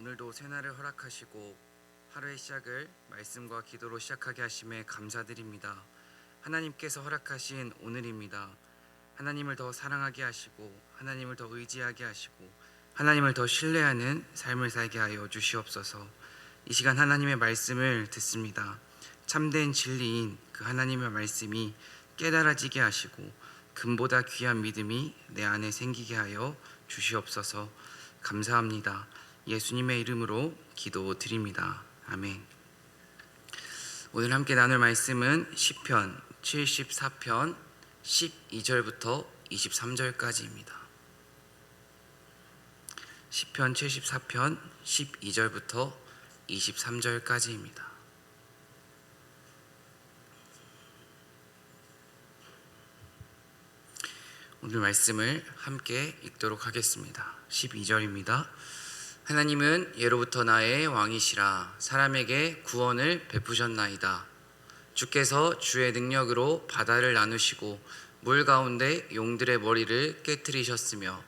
오늘도 새날을 허락하시고 하루의 시작을 말씀과 기도로 시작하게 하심에 감사드립니다. 하나님께서 허락하신 오늘입니다. 하나님을 더 사랑하게 하시고 하나님을 더 의지하게 하시고 하나님을 더 신뢰하는 삶을 살게 하여 주시옵소서. 이 시간 하나님의 말씀을 듣습니다. 참된 진리인 그 하나님의 말씀이 깨달아지게 하시고 금보다 귀한 믿음이 내 안에 생기게 하여 주시옵소서. 감사합니다. 예수님의 이름으로 기도드립니다. 아멘. 오늘 함께 나눌 말씀은 시편 74편 12절부터 23절까지입니다. 시편 74편 12절부터 23절까지입니다. 오늘 말씀을 함께 읽도록 하겠습니다. 12절입니다. 하나님은 예로부터 나의 왕이시라. 사람에게 구원을 베푸셨나이다. 주께서 주의 능력으로 바다를 나누시고 물 가운데 용들의 머리를 깨트리셨으며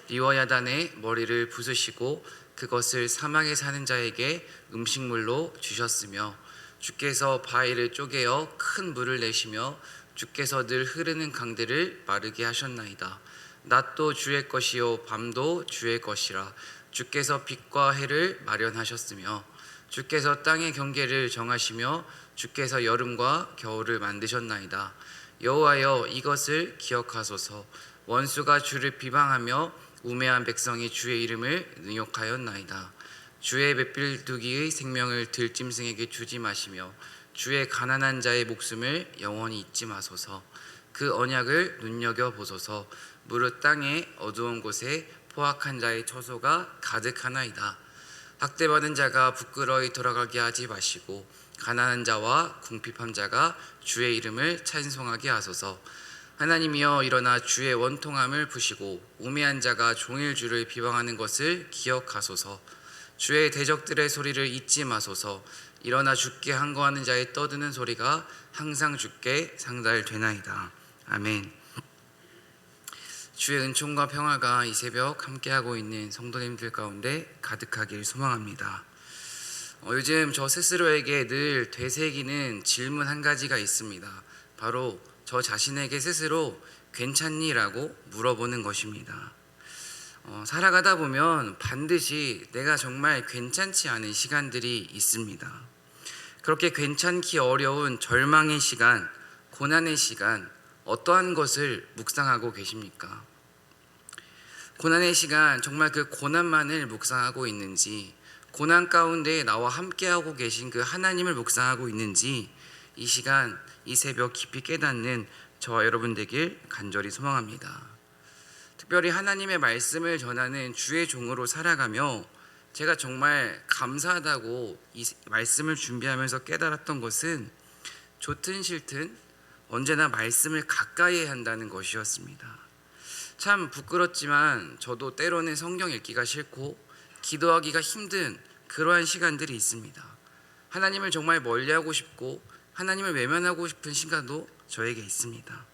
리워야단의 머리를 부수시고 그것을 사막에 사는 자에게 음식물로 주셨으며 주께서 바위를 쪼개어 큰 물을 내시며 주께서 늘 흐르는 강들을 마르게 하셨나이다. 낮도 주의 것이요 밤도 주의 것이라. 주께서 빛과 해를 마련하셨으며 주께서 땅의 경계를 정하시며 주께서 여름과 겨울을 만드셨나이다. 여호와여, 이것을 기억하소서. 원수가 주를 비방하며 우매한 백성이 주의 이름을 능욕하였나이다. 주의 맷빌두기의 생명을 들짐승에게 주지 마시며 주의 가난한 자의 목숨을 영원히 잊지 마소서. 그 언약을 눈여겨보소서. 무릇 땅의 어두운 곳에 포악한 자의 처소가 가득하나이다. 학대받은 자가 부끄러이 돌아가게 하지 마시고 가난한 자와 궁핍한 자가 주의 이름을 찬송하게 하소서. 하나님이여, 일어나 주의 원통함을 푸시고 우매한 자가 종일 주를 비방하는 것을 기억하소서. 주의 대적들의 소리를 잊지 마소서. 일어나 주께 항거하는 자의 떠드는 소리가 항상 주께 상달되나이다. 아멘. 주의 은총과 평화가 이 새벽 함께하고 있는 성도님들 가운데 가득하길 소망합니다. 요즘 저 스스로에게 늘 되새기는 질문 한 가지가 있습니다. 바로 저 자신에게 스스로 괜찮니? 라고 물어보는 것입니다. 살아가다 보면 반드시 내가 정말 괜찮지 않은 시간들이 있습니다. 그렇게 괜찮기 어려운 절망의 시간, 고난의 시간, 어떠한 것을 묵상하고 계십니까? 고난의 시간, 정말 그 고난만을 묵상하고 있는지, 고난 가운데 나와 함께하고 계신 그 하나님을 묵상하고 있는지, 이 시간, 이 새벽 깊이 깨닫는 저와 여러분 되길 간절히 소망합니다. 특별히 하나님의 말씀을 전하는 주의 종으로 살아가며 제가 정말 감사하다고 이 말씀을 준비하면서 깨달았던 것은 좋든 싫든 언제나 말씀을 가까이 해야 한다는 것이었습니다. 참 부끄럽지만 저도 때로는 성경 읽기가 싫고 기도하기가 힘든 그러한 시간들이 있습니다. 하나님을 정말 멀리하고 싶고 하나님을 외면하고 싶은 시간도 저에게 있습니다.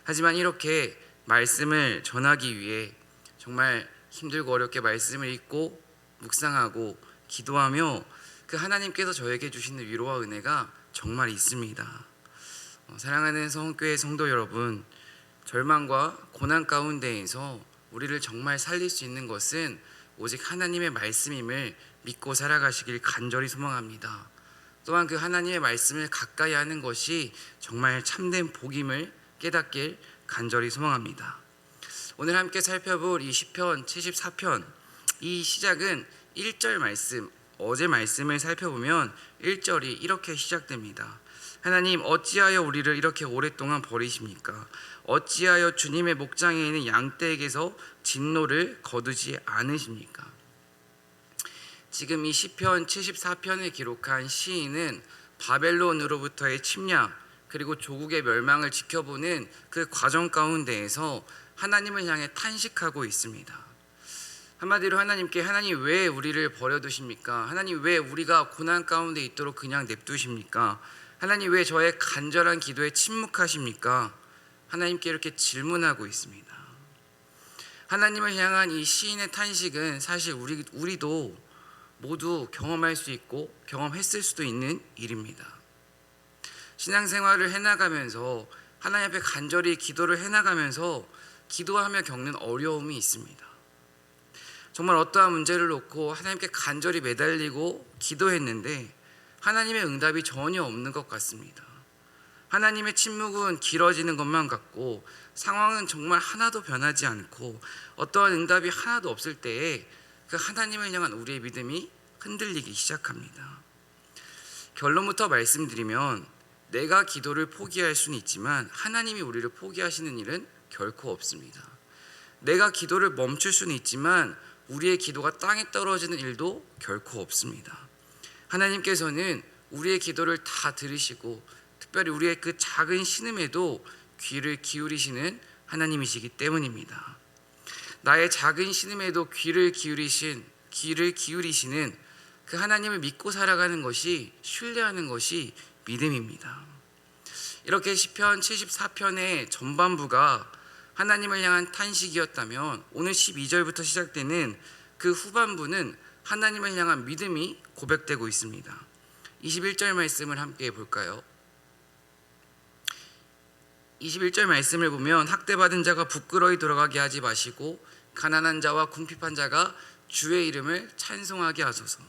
하지만 이렇게 말씀을 전하기 위해 정말 힘들고 어렵게 말씀을 읽고 묵상하고 기도하며 그 하나님께서 저에게 주시는 위로와 은혜가 정말 있습니다. 사랑하는 성교회 성도 여러분, 절망과 고난 가운데에서 우리를 정말 살릴 수 있는 것은 오직 하나님의 말씀임을 믿고 살아가시길 간절히 소망합니다. 또한 그 하나님의 말씀을 가까이 하는 것이 정말 참된 복임을 깨닫길 간절히 소망합니다. 오늘 함께 살펴볼 이 시편 74편, 이 시작은 1절 말씀, 어제 말씀을 살펴보면 1절이 이렇게 시작됩니다. 하나님, 어찌하여 우리를 이렇게 오랫동안 버리십니까? 어찌하여 주님의 목장에 있는 양떼에게서 진노를 거두지 않으십니까? 지금 이 시편 74편을 기록한 시인은 바벨론으로부터의 침략 그리고 조국의 멸망을 지켜보는 그 과정 가운데에서 하나님을 향해 탄식하고 있습니다. 한마디로 하나님께, 하나님 왜 우리를 버려두십니까? 하나님 왜 우리가 고난 가운데 있도록 그냥 냅두십니까? 하나님 왜 저의 간절한 기도에 침묵하십니까? 하나님께 이렇게 질문하고 있습니다. 하나님을 향한 이 시인의 탄식은 사실 우리도 모두 경험할 수 있고 경험했을 수도 있는 일입니다. 신앙생활을 해나가면서 하나님 앞에 간절히 기도를 해나가면서 기도하며 겪는 어려움이 있습니다. 정말 어떠한 문제를 놓고 하나님께 간절히 매달리고 기도했는데 하나님의 응답이 전혀 없는 것 같습니다. 하나님의 침묵은 길어지는 것만 같고 상황은 정말 하나도 변하지 않고 어떠한 응답이 하나도 없을 때에 그 하나님을 향한 우리의 믿음이 흔들리기 시작합니다. 결론부터 말씀드리면 내가 기도를 포기할 수는 있지만 하나님이 우리를 포기하시는 일은 결코 없습니다. 내가 기도를 멈출 수는 있지만 우리의 기도가 땅에 떨어지는 일도 결코 없습니다. 하나님께서는 우리의 기도를 다 들으시고 특별히 우리의 그 작은 신음에도 귀를 기울이시는 하나님이시기 때문입니다. 나의 작은 신음에도 귀를 기울이시는 그 하나님을 믿고 살아가는 것이, 신뢰하는 것이 믿음입니다. 이렇게 시편 74편의 전반부가 하나님을 향한 탄식이었다면 오늘 12절부터 시작되는 그 후반부는 하나님을 향한 믿음이 고백되고 있습니다. 21절 말씀을 함께 볼까요? 21절 말씀을 보면 학대받은 자가 부끄러이 돌아가게 하지 마시고 가난한 자와 궁핍한 자가 주의 이름을 찬송하게 하소서.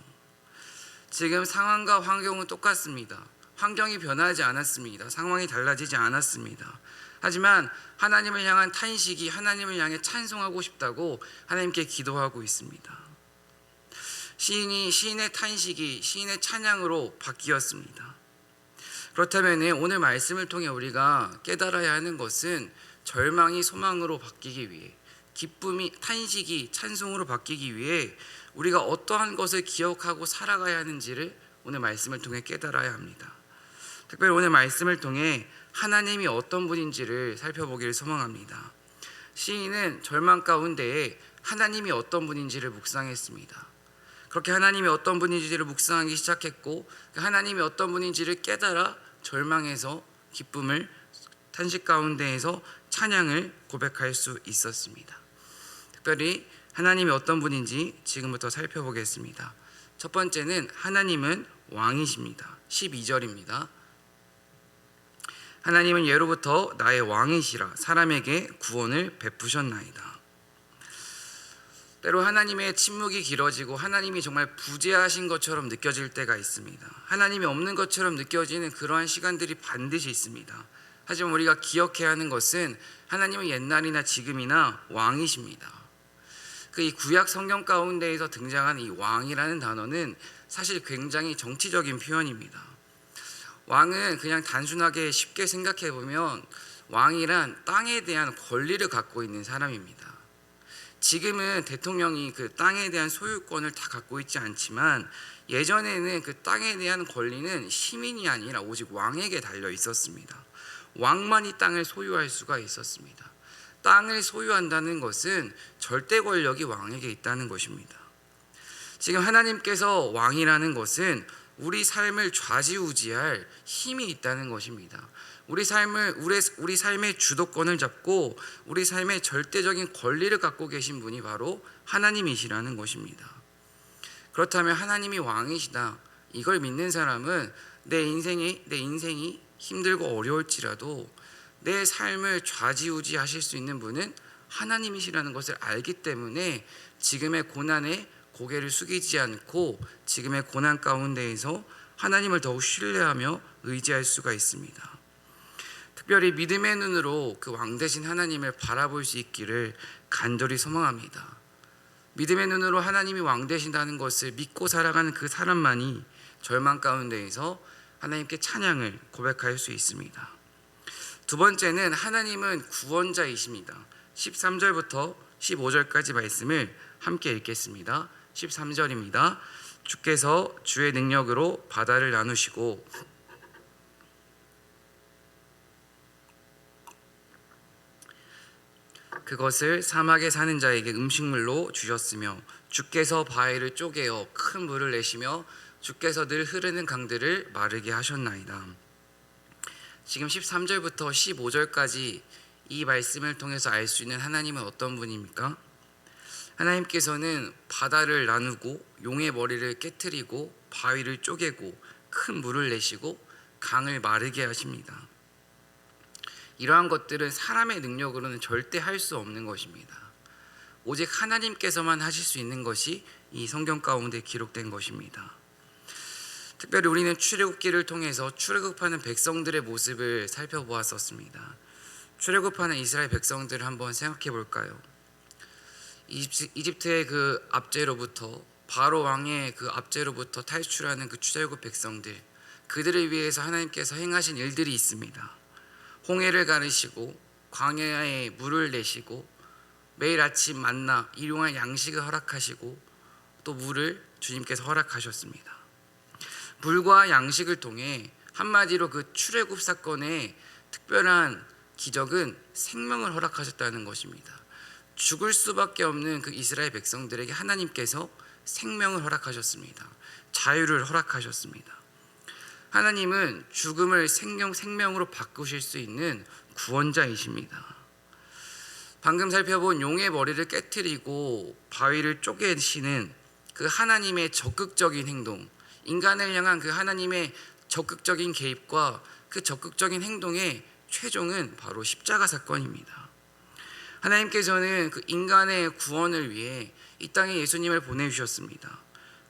지금 상황과 환경은 똑같습니다. 환경이 변하지 않았습니다. 상황이 달라지지 않았습니다. 하지만 하나님을 향한 탄식이 하나님을 향해 찬송하고 싶다고 하나님께 기도하고 있습니다. 시인의 탄식이 시인의 찬양으로 바뀌었습니다. 그렇다면 오늘 말씀을 통해 우리가 깨달아야 하는 것은 절망이 소망으로 바뀌기 위해, 기쁨이 탄식이 찬송으로 바뀌기 위해 우리가 어떠한 것을 기억하고 살아가야 하는지를 오늘 말씀을 통해 깨달아야 합니다. 특별히 오늘 말씀을 통해 하나님이 어떤 분인지를 살펴보기를 소망합니다. 시인은 절망 가운데에 하나님이 어떤 분인지를 묵상했습니다. 그렇게 하나님이 어떤 분인지를 묵상하기 시작했고 그 하나님이 어떤 분인지를 깨달아 절망에서 기쁨을, 탄식 가운데에서 찬양을 고백할 수 있었습니다. 특별히 하나님이 어떤 분인지 지금부터 살펴보겠습니다. 첫 번째는 하나님은 왕이십니다. 12절입니다. 하나님은 예로부터 나의 왕이시라 사람에게 구원을 베푸셨나이다. 때로 하나님의 침묵이 길어지고 하나님이 정말 부재하신 것처럼 느껴질 때가 있습니다. 하나님이 없는 것처럼 느껴지는 그러한 시간들이 반드시 있습니다. 하지만 우리가 기억해야 하는 것은 하나님은 옛날이나 지금이나 왕이십니다. 그 이 구약 성경 가운데에서 등장하는 이 왕이라는 단어는 사실 굉장히 정치적인 표현입니다. 왕은 그냥 단순하게 쉽게 생각해 보면 왕이란 땅에 대한 권리를 갖고 있는 사람입니다. 지금은 대통령이 그 땅에 대한 소유권을 다 갖고 있지 않지만 예전에는 그 땅에 대한 권리는 시민이 아니라 오직 왕에게 달려 있었습니다. 왕만이 땅을 소유할 수가 있었습니다. 땅을 소유한다는 것은 절대 권력이 왕에게 있다는 것입니다. 지금 하나님께서 왕이라는 것은 우리 삶을 좌지우지할 힘이 있다는 것입니다. 우리 삶의 주도권을 잡고 우리 삶의 절대적인 권리를 갖고 계신 분이 바로 하나님이시라는 것입니다. 그렇다면 하나님이 왕이시다, 이걸 믿는 사람은 내 인생이 힘들고 어려울지라도 내 삶을 좌지우지하실 수 있는 분은 하나님이시라는 것을 알기 때문에 지금의 고난에 고개를 숙이지 않고 지금의 고난 가운데에서 하나님을 더욱 신뢰하며 의지할 수가 있습니다. 특별히 믿음의 눈으로 그 왕 되신 하나님을 바라볼 수 있기를 간절히 소망합니다. 믿음의 눈으로 하나님이 왕 되신다는 것을 믿고 살아가는 그 사람만이 절망 가운데에서 하나님께 찬양을 고백할 수 있습니다. 두 번째는 하나님은 구원자이십니다. 13절부터 15절까지 말씀을 함께 읽겠습니다. 13절입니다. 주께서 주의 능력으로 바다를 나누시고 그것을 사막에 사는 자에게 음식물로 주셨으며 주께서 바위를 쪼개어 큰 물을 내시며 주께서 늘 흐르는 강들을 마르게 하셨나이다. 지금 13절부터 15절까지 이 말씀을 통해서 알 수 있는 하나님은 어떤 분입니까? 하나님께서는 바다를 나누고 용의 머리를 깨트리고 바위를 쪼개고 큰 물을 내시고 강을 마르게 하십니다. 이러한 것들은 사람의 능력으로는 절대 할 수 없는 것입니다. 오직 하나님께서만 하실 수 있는 것이 이 성경 가운데 기록된 것입니다. 특별히 우리는 출애굽기를 통해서 출애굽하는 백성들의 모습을 살펴보았었습니다. 출애굽하는 이스라엘 백성들을 한번 생각해 볼까요? 이집트의 그 압제로부터, 바로 왕의 그 압제로부터 탈출하는 그 출애굽 백성들, 그들을 위해서 하나님께서 행하신 일들이 있습니다. 홍해를 가르시고 광야에 물을 내시고 매일 아침 만나 일용할 양식을 허락하시고 또 물을 주님께서 허락하셨습니다. 물과 양식을 통해 한마디로 그 출애굽 사건의 특별한 기적은 생명을 허락하셨다는 것입니다. 죽을 수밖에 없는 그 이스라엘 백성들에게 하나님께서 생명을 허락하셨습니다. 자유를 허락하셨습니다. 하나님은 죽음을 생명으로 바꾸실 수 있는 구원자이십니다. 방금 살펴본 용의 머리를 깨트리고 바위를 쪼개시는 그 하나님의 적극적인 행동, 인간을 향한 그 하나님의 적극적인 개입과 그 적극적인 행동의 최종은 바로 십자가 사건입니다. 하나님께서는 그 인간의 구원을 위해 이 땅에 예수님을 보내주셨습니다.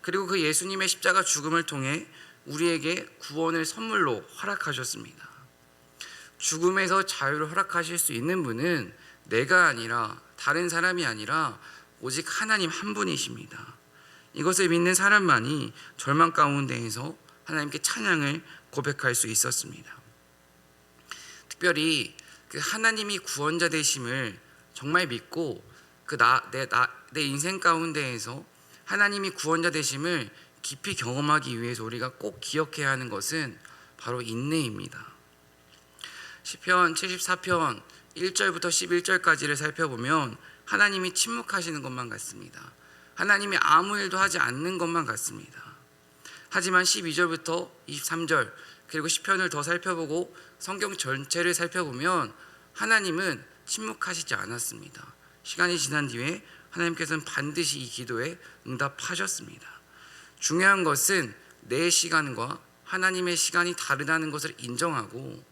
그리고 그 예수님의 십자가 죽음을 통해 우리에게 구원을 선물로 허락하셨습니다. 죽음에서 자유를 허락하실 수 있는 분은 내가 아니라, 다른 사람이 아니라 오직 하나님 한 분이십니다. 이것을 믿는 사람만이 절망 가운데에서 하나님께 찬양을 고백할 수 있었습니다. 특별히 그 하나님이 구원자 되심을 정말 믿고 내 인생 가운데에서 하나님이 구원자 되심을 깊이 경험하기 위해서 우리가 꼭 기억해야 하는 것은 바로 인내입니다. 시편 74편 1절부터 11절까지를 살펴보면 하나님이 침묵하시는 것만 같습니다. 하나님이 아무 일도 하지 않는 것만 같습니다. 하지만 12절부터 23절 그리고 시편을 더 살펴보고 성경 전체를 살펴보면 하나님은 침묵하시지 않았습니다. 시간이 지난 뒤에 하나님께서는 반드시 이 기도에 응답하셨습니다. 중요한 것은 내 시간과 하나님의 시간이 다르다는 것을 인정하고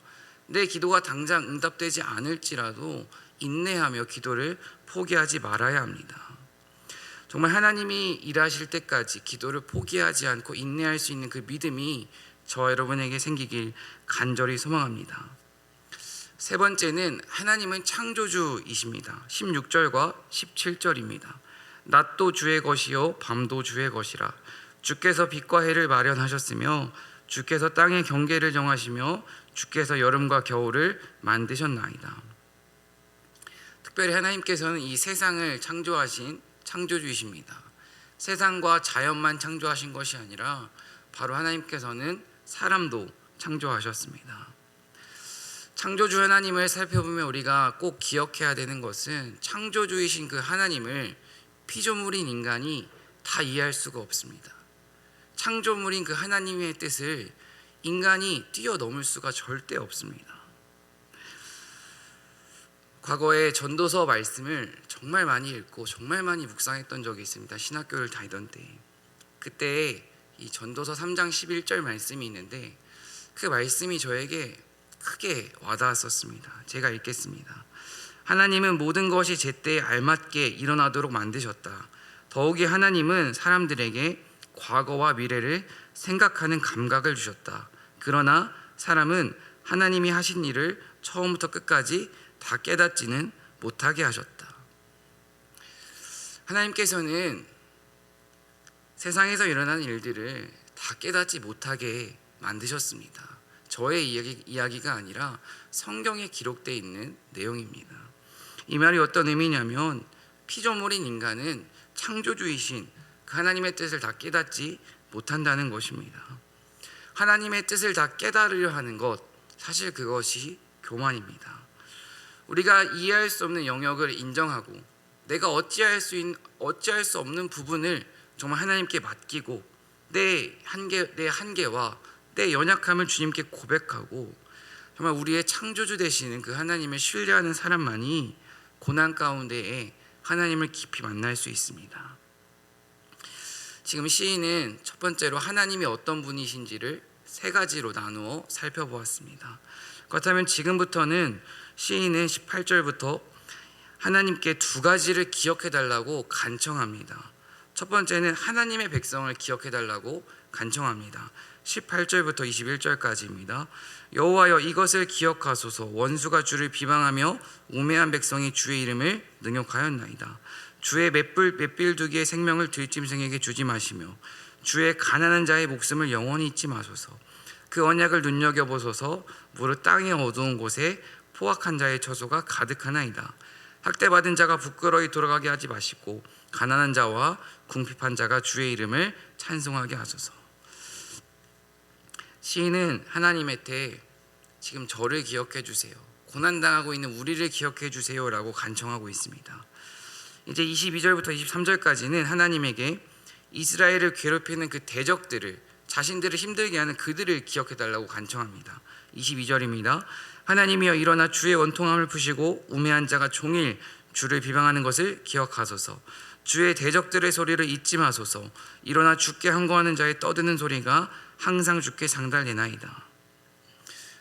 내 기도가 당장 응답되지 않을지라도 인내하며 기도를 포기하지 말아야 합니다. 정말 하나님이 일하실 때까지 기도를 포기하지 않고 인내할 수 있는 그 믿음이 저와 여러분에게 생기길 간절히 소망합니다. 세 번째는 하나님은 창조주이십니다. 16절과 17절입니다. 낮도 주의 것이요 밤도 주의 것이라. 주께서 빛과 해를 마련하셨으며 주께서 땅의 경계를 정하시며 주께서 여름과 겨울을 만드셨나이다. 특별히 하나님께서는 이 세상을 창조하신 창조주이십니다. 세상과 자연만 창조하신 것이 아니라 바로 하나님께서는 사람도 창조하셨습니다. 창조주 하나님을 살펴보면 우리가 꼭 기억해야 되는 것은 창조주이신 그 하나님을 피조물인 인간이 다 이해할 수가 없습니다. 창조물인 그 하나님의 뜻을 인간이 뛰어넘을 수가 절대 없습니다. 과거에 전도서 말씀을 정말 많이 읽고 정말 많이 묵상했던 적이 있습니다. 신학교를 다니던 때. 그때 이 전도서 3장 11절 말씀이 있는데 그 말씀이 저에게 크게 와닿았었습니다. 제가 읽겠습니다. 하나님은 모든 것이 제때에 알맞게 일어나도록 만드셨다. 더욱이 하나님은 사람들에게 과거와 미래를 생각하는 감각을 주셨다. 그러나 사람은 하나님이 하신 일을 처음부터 끝까지 다 깨닫지는 못하게 하셨다. 하나님께서는 세상에서 일어나는 일들을 다 깨닫지 못하게 만드셨습니다. 저의 이야기가 아니라 성경에 기록되어 있는 내용입니다. 이 말이 어떤 의미냐면 피조물인 인간은 창조주이신 그 하나님의 뜻을 다 깨닫지 못한다는 것입니다. 하나님의 뜻을 다 깨달으려 하는 것, 사실 그것이 교만입니다. 우리가 이해할 수 없는 영역을 인정하고 내가 어찌할 수 없는 부분을 정말 하나님께 맡기고 내 한계와 내 연약함을 주님께 고백하고 정말 우리의 창조주 되시는 그 하나님을 신뢰하는 사람만이 고난 가운데에 하나님을 깊이 만날 수 있습니다. 지금 시인은 첫 번째로 하나님이 어떤 분이신지를 세 가지로 나누어 살펴보았습니다. 그렇다면 지금부터는 시인은 18절부터 하나님께 두 가지를 기억해달라고 간청합니다. 첫 번째는 하나님의 백성을 기억해달라고 간청합니다. 18절부터 21절까지입니다. 여호와여, 이것을 기억하소서. 원수가 주를 비방하며 우매한 백성이 주의 이름을 능욕하였나이다. 주의 맷빌두기의 생명을 들짐승에게 주지 마시며 주의 가난한 자의 목숨을 영원히 잊지 마소서. 그 언약을 눈여겨보소서. 무릇 땅의 어두운 곳에 포악한 자의 처소가 가득하나이다. 학대받은 자가 부끄러이 돌아가게 하지 마시고 가난한 자와 궁핍한 자가 주의 이름을 찬송하게 하소서. 시인은 하나님한테 지금 저를 기억해 주세요, 고난당하고 있는 우리를 기억해 주세요 라고 간청하고 있습니다. 이제 22절부터 23절까지는 하나님에게 이스라엘을 괴롭히는 그 대적들을, 자신들을 힘들게 하는 그들을 기억해 달라고 간청합니다. 22절입니다. 하나님이여, 일어나 주의 원통함을 푸시고 우매한 자가 종일 주를 비방하는 것을 기억하소서. 주의 대적들의 소리를 잊지 마소서. 일어나 주께 항거하는 자의 떠드는 소리가 항상 주께 상달되나이다.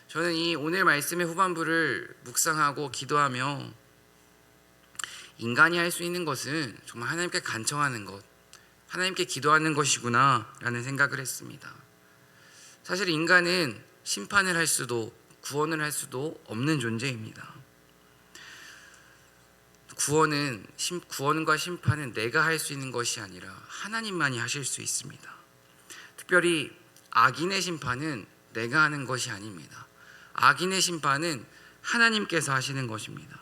저는 이 오늘 말씀의 후반부를 묵상하고 기도하며 인간이 할 수 있는 것은 정말 하나님께 간청하는 것, 하나님께 기도하는 것이구나 라는 생각을 했습니다. 사실 인간은 심판을 할 수도 구원을 할 수도 없는 존재입니다. 구원과 심판은 내가 할 수 있는 것이 아니라 하나님만이 하실 수 있습니다. 특별히 악인의 심판은 내가 하는 것이 아닙니다. 악인의 심판은 하나님께서 하시는 것입니다.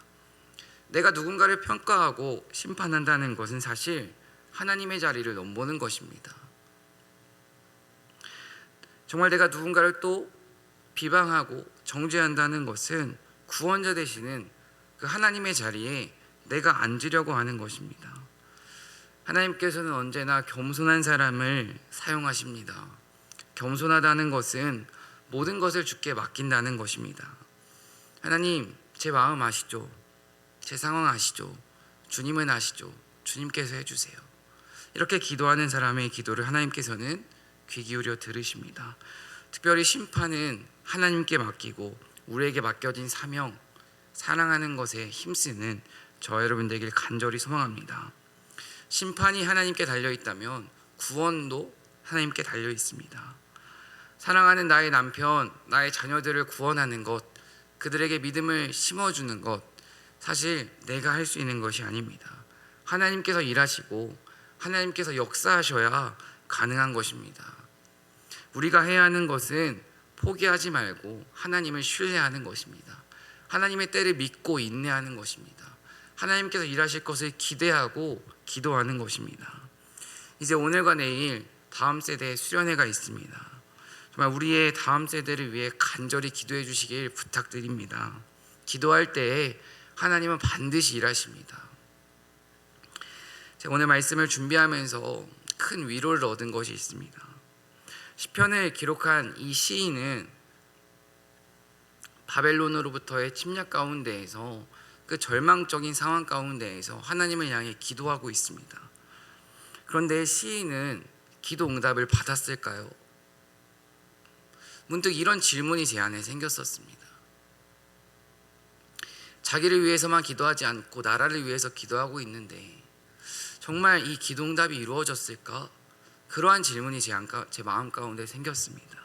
내가 누군가를 평가하고 심판한다는 것은 사실 하나님의 자리를 넘보는 것입니다. 정말 내가 누군가를 또 비방하고 정죄한다는 것은 구원자 되시는 그 하나님의 자리에 내가 앉으려고 하는 것입니다. 하나님께서는 언제나 겸손한 사람을 사용하십니다. 겸손하다는 것은 모든 것을 주께 맡긴다는 것입니다. 하나님, 제 마음 아시죠? 제 상황 아시죠? 주님은 아시죠? 주님께서 해주세요. 이렇게 기도하는 사람의 기도를 하나님께서는 귀 기울여 들으십니다. 특별히 심판은 하나님께 맡기고 우리에게 맡겨진 사명, 사랑하는 것에 힘쓰는 저 여러분 되길 간절히 소망합니다. 심판이 하나님께 달려있다면 구원도 하나님께 달려있습니다. 사랑하는 나의 남편, 나의 자녀들을 구원하는 것, 그들에게 믿음을 심어주는 것, 사실 내가 할 수 있는 것이 아닙니다. 하나님께서 일하시고 하나님께서 역사하셔야 가능한 것입니다. 우리가 해야 하는 것은 포기하지 말고 하나님을 신뢰하는 것입니다. 하나님의 때를 믿고 인내하는 것입니다. 하나님께서 일하실 것을 기대하고 기도하는 것입니다. 이제 오늘과 내일 다음 세대의 수련회가 있습니다. 정말 우리의 다음 세대를 위해 간절히 기도해 주시길 부탁드립니다. 기도할 때에 하나님은 반드시 일하십니다. 제가 오늘 말씀을 준비하면서 큰 위로를 얻은 것이 있습니다. 시편을 기록한 이 시인은 바벨론으로부터의 침략 가운데에서 그 절망적인 상황 가운데에서 하나님을 향해 기도하고 있습니다. 그런데 시인은 기도 응답을 받았을까요? 문득 이런 질문이 제 안에 생겼었습니다. 자기를 위해서만 기도하지 않고 나라를 위해서 기도하고 있는데 정말 이 기도 응답이 이루어졌을까? 그러한 질문이 제 마음 가운데 생겼습니다.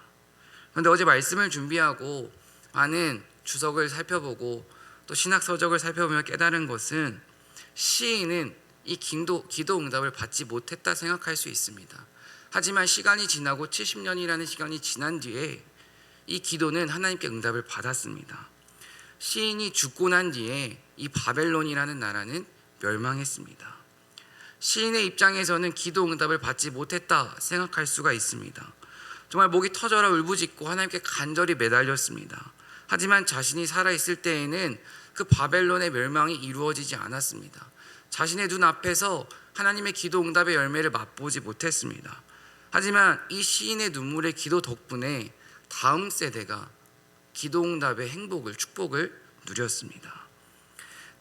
그런데 어제 말씀을 준비하고 많은 주석을 살펴보고 또 신학 서적을 살펴보며 깨달은 것은 시인은 이 기도 응답을 받지 못했다 생각할 수 있습니다. 하지만 시간이 지나고 70년이라는 시간이 지난 뒤에 이 기도는 하나님께 응답을 받았습니다. 시인이 죽고 난 뒤에 이 바벨론이라는 나라는 멸망했습니다. 시인의 입장에서는 기도 응답을 받지 못했다 생각할 수가 있습니다. 정말 목이 터져라 울부짖고 하나님께 간절히 매달렸습니다. 하지만 자신이 살아있을 때에는 그 바벨론의 멸망이 이루어지지 않았습니다. 자신의 눈앞에서 하나님의 기도 응답의 열매를 맛보지 못했습니다. 하지만 이 시인의 눈물의 기도 덕분에 다음 세대가 기도 응답의 행복을, 축복을 누렸습니다.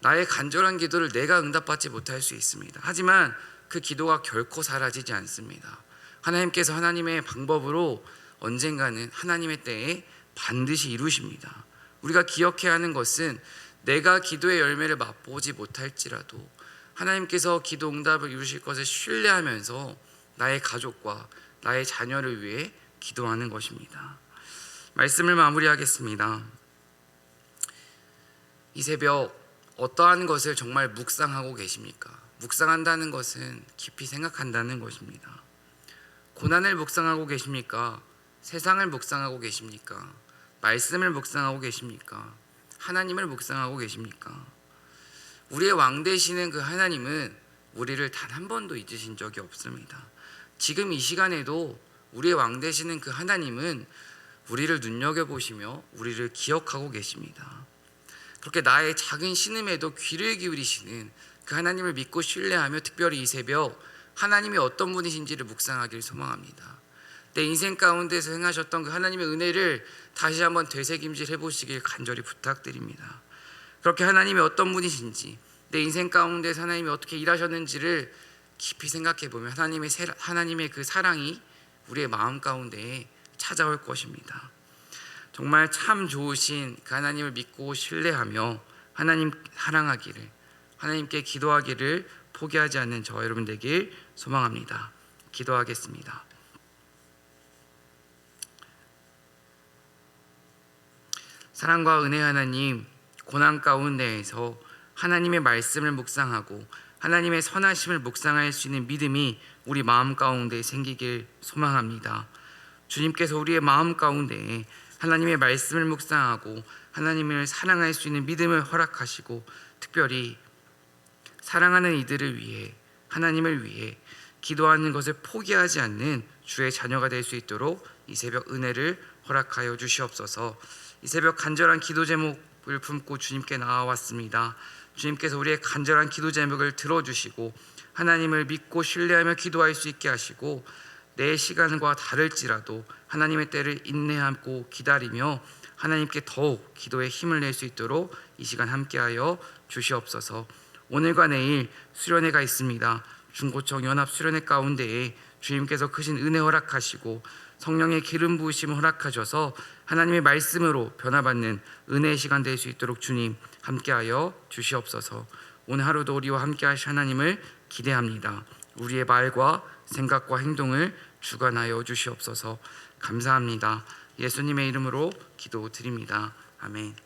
나의 간절한 기도를 내가 응답받지 못할 수 있습니다. 하지만 그 기도가 결코 사라지지 않습니다. 하나님께서 하나님의 방법으로 언젠가는 하나님의 때에 반드시 이루십니다. 우리가 기억해야 하는 것은 내가 기도의 열매를 맛보지 못할지라도 하나님께서 기도 응답을 이루실 것을 신뢰하면서 나의 가족과 나의 자녀를 위해 기도하는 것입니다. 말씀을 마무리하겠습니다. 이 새벽 어떠한 것을 정말 묵상하고 계십니까? 묵상한다는 것은 깊이 생각한다는 것입니다. 고난을 묵상하고 계십니까? 세상을 묵상하고 계십니까? 말씀을 묵상하고 계십니까? 하나님을 묵상하고 계십니까? 우리의 왕 되시는 그 하나님은 우리를 단 한 번도 잊으신 적이 없습니다. 지금 이 시간에도 우리의 왕 되시는 그 하나님은 우리를 눈여겨보시며 우리를 기억하고 계십니다. 그렇게 나의 작은 신음에도 귀를 기울이시는 그 하나님을 믿고 신뢰하며 특별히 이 새벽 하나님이 어떤 분이신지를 묵상하기를 소망합니다. 내 인생 가운데서 행하셨던 그 하나님의 은혜를 다시 한번 되새김질 해보시길 간절히 부탁드립니다. 그렇게 하나님이 어떤 분이신지, 내 인생 가운데서 하나님이 어떻게 일하셨는지를 깊이 생각해보면 하나님의 그 사랑이 우리의 마음 가운데에 찾아올 것입니다. 정말 참 좋으신 그 하나님을 믿고 신뢰하며 하나님 사랑하기를, 하나님께 기도하기를 포기하지 않는 저와 여러분 되길 소망합니다. 기도하겠습니다. 사랑과 은혜 하나님, 고난 가운데에서 하나님의 말씀을 묵상하고 하나님의 선하심을 묵상할 수 있는 믿음이 우리 마음 가운데 생기길 소망합니다. 주님께서 우리의 마음 가운데 하나님의 말씀을 묵상하고 하나님을 사랑할 수 있는 믿음을 허락하시고 특별히 사랑하는 이들을 위해, 하나님을 위해 기도하는 것을 포기하지 않는 주의 자녀가 될 수 있도록 이 새벽 은혜를 허락하여 주시옵소서. 이 새벽 간절한 기도 제목을 품고 주님께 나와왔습니다. 주님께서 우리의 간절한 기도 제목을 들어주시고 하나님을 믿고 신뢰하며 기도할 수 있게 하시고 내 시간과 다를지라도 하나님의 때를 인내하고 기다리며 하나님께 더욱 기도에 힘을 낼 수 있도록 이 시간 함께하여 주시옵소서. 오늘과 내일 수련회가 있습니다. 중고청 연합 수련회 가운데에 주님께서 크신 은혜 허락하시고 성령의 기름 부으심을 허락하셔서 하나님의 말씀으로 변화받는 은혜의 시간 될 수 있도록 주님 함께하여 주시옵소서. 오늘 하루도 우리와 함께하실 하나님을 기대합니다. 우리의 말과 생각과 행동을 주관하여 주시옵소서. 감사합니다. 예수님의 이름으로 기도드립니다. 아멘.